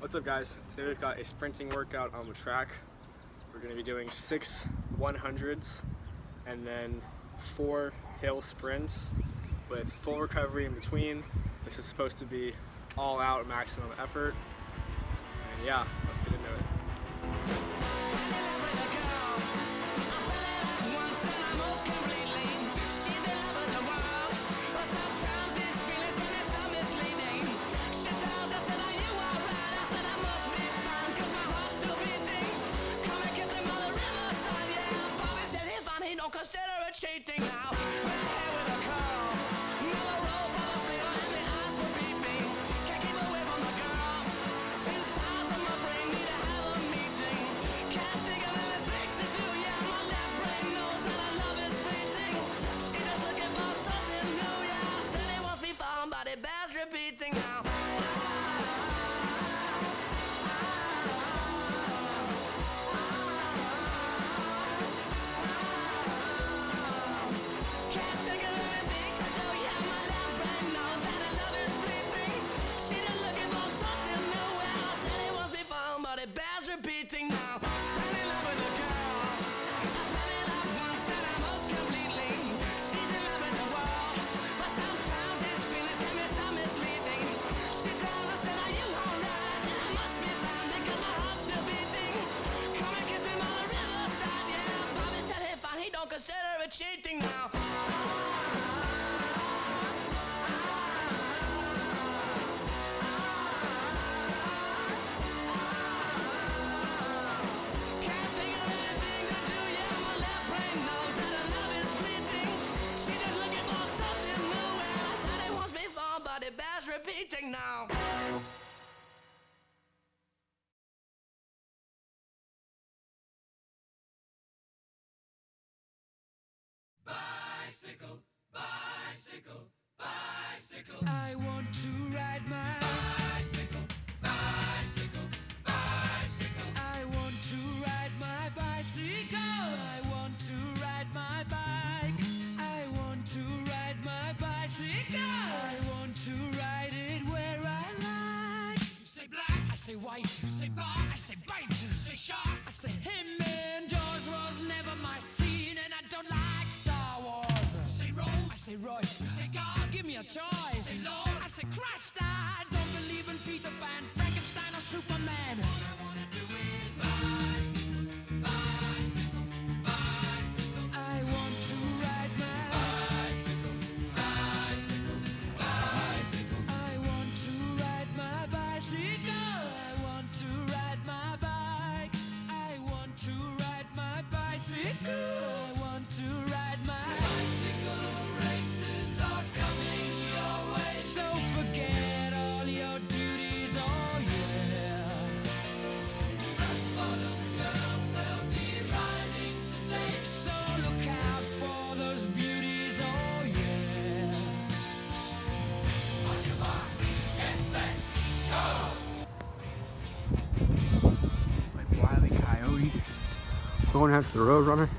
What's up, guys? Today we've got a sprinting workout on the track. We're going to be doing 6 100s and then 4 hill sprints with full recovery in between. This is supposed to be all out maximum effort. And yeah, let's get into it. Consider it cheating now. We're here with a curl. Another roll for the flavor and the eyes were beeping. Can't keep away from the girl. Still sounds in my brain, need to have a meeting. Can't think of anything to do, yeah. My left brain knows that our love is fleeting. She just looking for something new, yeah. Said it wants me fun, but it bears repeating now. It bears repeating now. Fell in love with a girl. I fell in love once and I most completely. She's in love with the world, but sometimes his feelings can be so misleading. She tells us that you won't rise, and I must be fine because my heart's still beating. Come and kiss me by the riverside, yeah. Bobby said hey fine, he don't consider it cheating now. It bears repeating now. Bicycle, bicycle, bicycle. I want to ride my bicycle, bicycle, bicycle. I want to ride my bicycle. I want to ride my bike. I want to ride my bicycle. I want to ride it where I like. You say black, I say white. You say bar, I say bite. You say shark, I say him. And Jaws was never my scene, and I don't like Star Wars. You say Rose, I say Royce. You say God, give me a choice. You say Lord, I say Christ. I don't believe in Peter Pan, Frankenstein, or Superman. All I wanna do is bicycle, bicycle, bicycle. I want to ride my bicycle, bicycle, bicycle. I want to ride my bicycle. I want to ride my bike. I want to ride my bicycle. I want to ride my bicycle. Races are coming your way, so forget all your duties. Oh yeah. Red bottom girls, they'll be riding today, so look out for those beauties. Oh yeah. On your marks, get set, go. It's like Wile E. Coyote going after the road runner.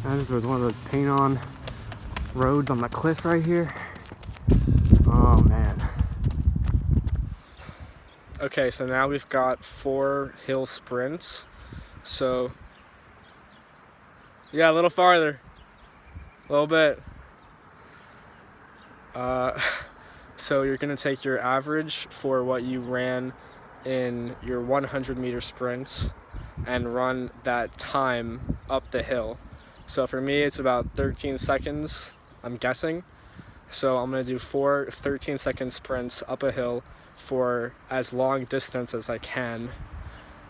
And there was one of those paint on roads on the cliff right here. Oh man. Okay, so now we've got 4 hill sprints. So yeah, a little farther. A little bit. So you're gonna take your average for what you ran in your 100-meter sprints and run that time up the hill. So for me, it's about 13 seconds, I'm guessing. So I'm gonna do 4 13-second sprints up a hill for as long distance as I can,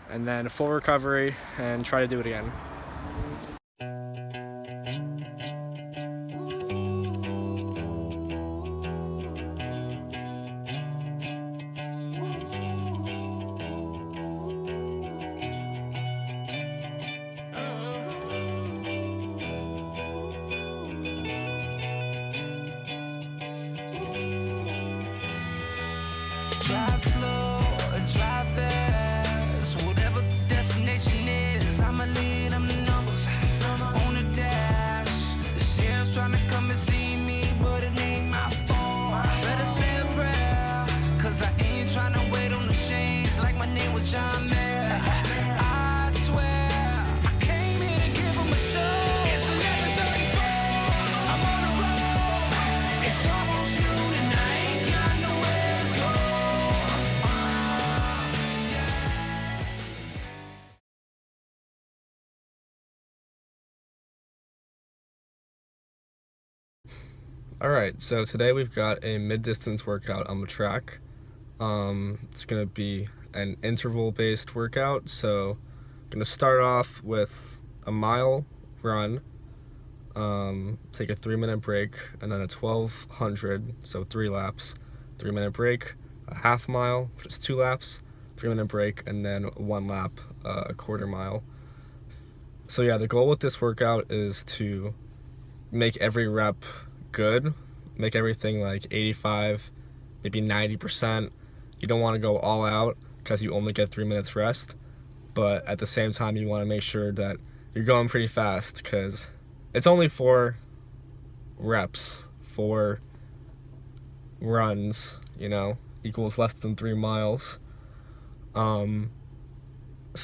and then full recovery and try to do it again. Drive slow or drive fast, whatever the destination is, I'ma lead, I'm Alright, so today we've got a mid-distance workout on the track. It's going to be an interval-based workout, so I'm going to start off with a mile run, take a 3-minute break, and then a 1200, so 3 laps, 3-minute break, a half mile, which is 2 laps, 3-minute break, and then 1 lap, a quarter mile. So yeah, the goal with this workout is to make every rep good, make everything like 85, maybe 90%. You don't want to go all out because you only get 3 minutes rest, but at the same time you want to make sure that you're going pretty fast because it's only 4 reps, 4 runs, equals less than 3 miles. So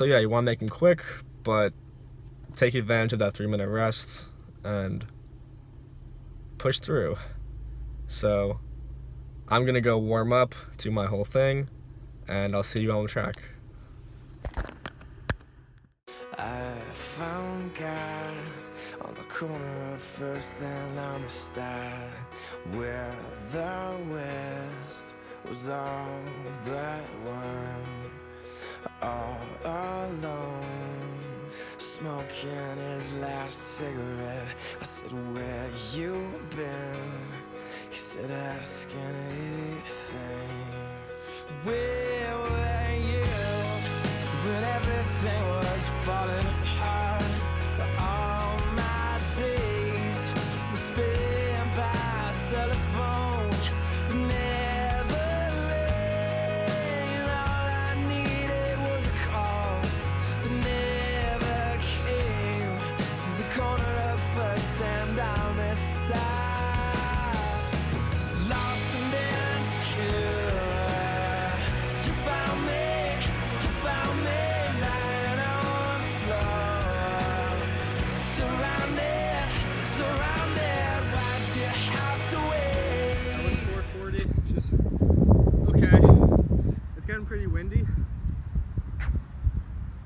yeah, you want to make them quick, but take advantage of that 3-minute rest and push through. So I'm gonna go warm up, do my whole thing, and I'll see you on the track. I found God on the corner of First and Amistad, where the West was all but one, all alone, smoking his last cigarette. I said, where you been? He said, ask anything. Where were you when everything was falling apart? All my days were spent by telephone, but never rain. All I needed was a call that never came. To the corner of First and Amistad, lost and insecure. You found me lying on the floor, surrounded. Why'd you have to wait? 440, just okay. It's getting pretty windy,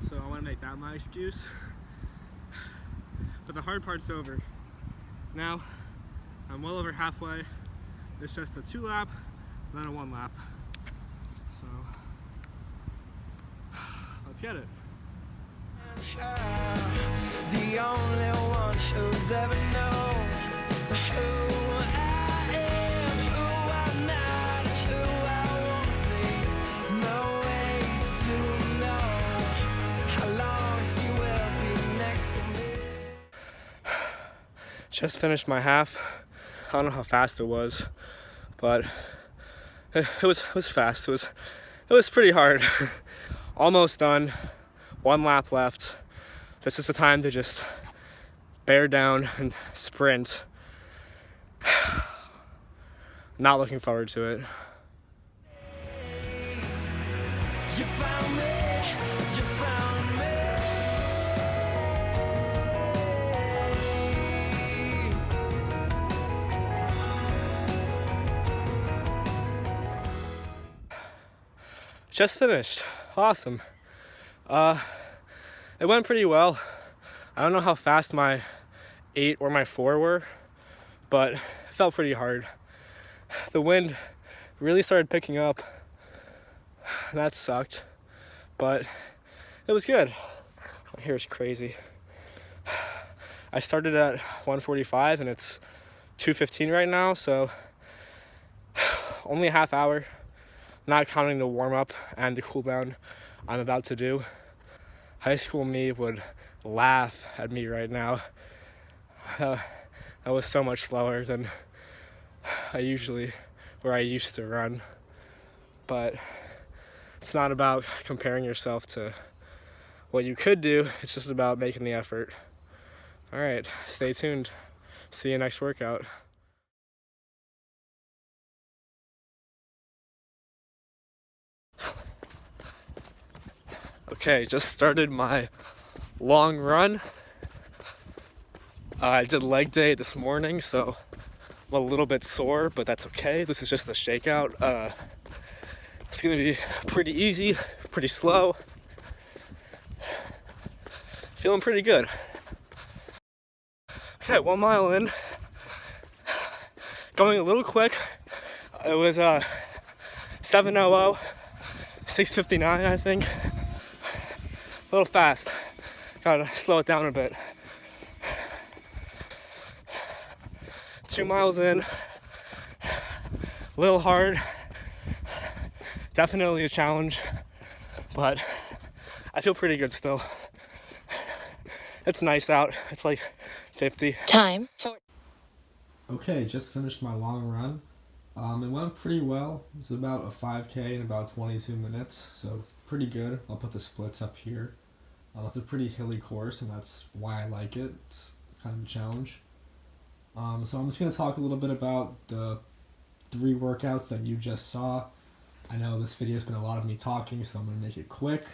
so I want to make that my excuse. But the hard part's over. Now, I'm well over halfway. It's just a 2 lap, then a 1 lap. So, let's get it. The only one who's ever known who I am, who I'm not, who I won't be. No way to know how long she will be next to me. Just finished my half. I don't know how fast it was, but it was fast. It was pretty hard. Almost done. 1 lap left. This is the time to just bear down and sprint. Not looking forward to it. You found me. Just finished. Awesome. It went pretty well. I don't know how fast my 8 or my 4 were, but it felt pretty hard. The wind really started picking up. That sucked, but it was good. My hair's crazy. I started at 1:45 and it's 2:15 right now, so only a half hour, not counting the warm-up and the cooldown I'm about to do. High school me would laugh at me right now. That was so much slower than I used to run. But it's not about comparing yourself to what you could do, it's just about making the effort. All right, stay tuned. See you next workout. Okay, just started my long run. I did leg day this morning, so I'm a little bit sore, but that's okay. This is just a shakeout. It's gonna be pretty easy, pretty slow. Feeling pretty good. Okay, 1 mile in. going a little quick. It was 7:00, 6:59, I think. A little fast. Gotta slow it down a bit. 2 miles in, a little hard. Definitely a challenge, but I feel pretty good still. It's nice out. It's like 50. Time. Okay, just finished my long run. It went pretty well. It's about a 5K in about 22 minutes, so pretty good. I'll put the splits up here. It's a pretty hilly course, and that's why I like it. It's kind of a challenge. So I'm just going to talk a little bit about the 3 workouts that you just saw. I know this video has been a lot of me talking, so I'm going to make it quick.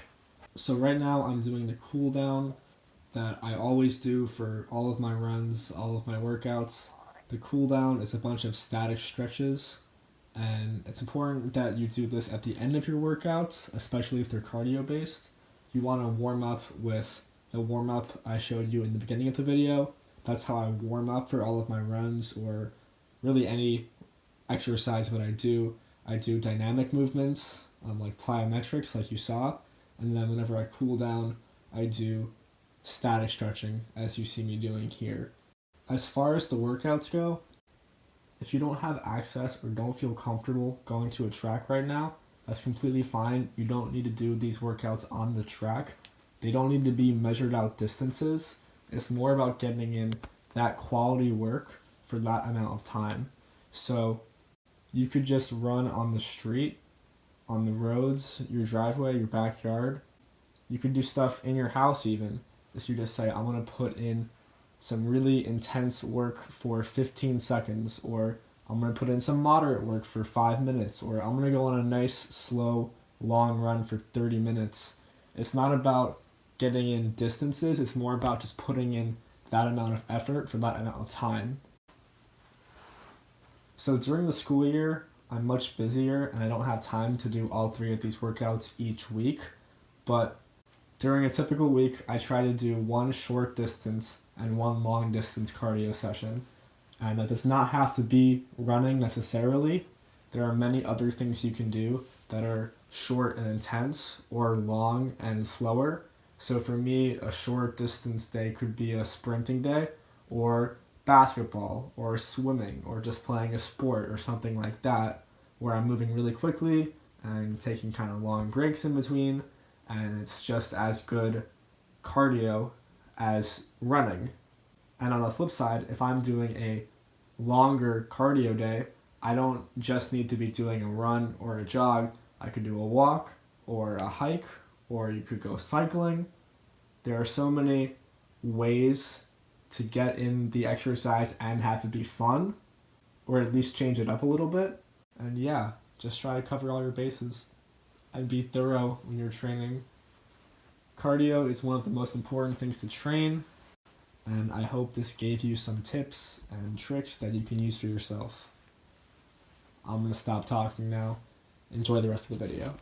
So right now I'm doing the cool down that I always do for all of my runs, all of my workouts. The cool down is a bunch of static stretches, and it's important that you do this at the end of your workouts, especially if they're cardio based. You want to warm up with the warm up I showed you in the beginning of the video. That's how I warm up for all of my runs, or really any exercise that I do. I do dynamic movements, like plyometrics like you saw, and then whenever I cool down, I do static stretching as you see me doing here. As far as the workouts go, if you don't have access or don't feel comfortable going to a track right now, that's completely fine. You don't need to do these workouts on the track. They don't need to be measured out distances. It's more about getting in that quality work for that amount of time. So you could just run on the street, on the roads, your driveway, your backyard. You could do stuff in your house even. If you just say, I'm going to put in some really intense work for 15 seconds, or I'm going to put in some moderate work for 5 minutes, or I'm going to go on a nice, slow, long run for 30 minutes. It's not about getting in distances, it's more about just putting in that amount of effort for that amount of time. So during the school year, I'm much busier and I don't have time to do all 3 of these workouts each week, but during a typical week, I try to do 1 short distance and 1 long distance cardio session. And that does not have to be running necessarily. There are many other things you can do that are short and intense, or long and slower. So for me, a short distance day could be a sprinting day, or basketball, or swimming, or just playing a sport or something like that, where I'm moving really quickly and taking kind of long breaks in between, and it's just as good cardio as running. And on the flip side, if I'm doing a longer cardio day, I don't just need to be doing a run or a jog. I could do a walk or a hike, or you could go cycling. There are so many ways to get in the exercise and have it be fun, or at least change it up a little bit. And yeah, just try to cover all your bases and be thorough when you're training. Cardio is one of the most important things to train, and I hope this gave you some tips and tricks that you can use for yourself. I'm going to stop talking now. Enjoy the rest of the video.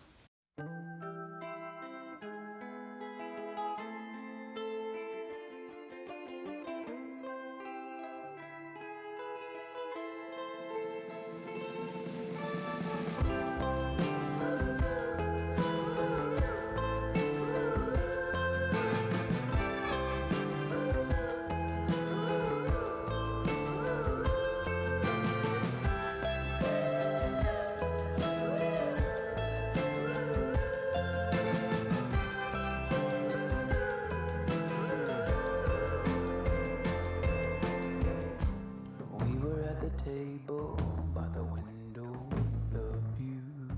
Table by the window with the view,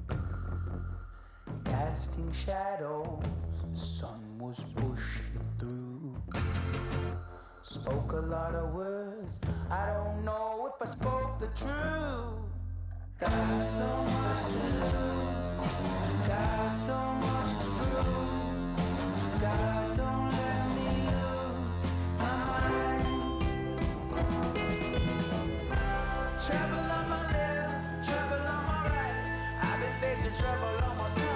casting shadows, the sun was pushing through. Spoke a lot of words, I don't know if I spoke the truth. Got so much to lose, got so much to prove. God, don't let me lose my mind. Trouble on my left, trouble on my right. I've been facing trouble almost all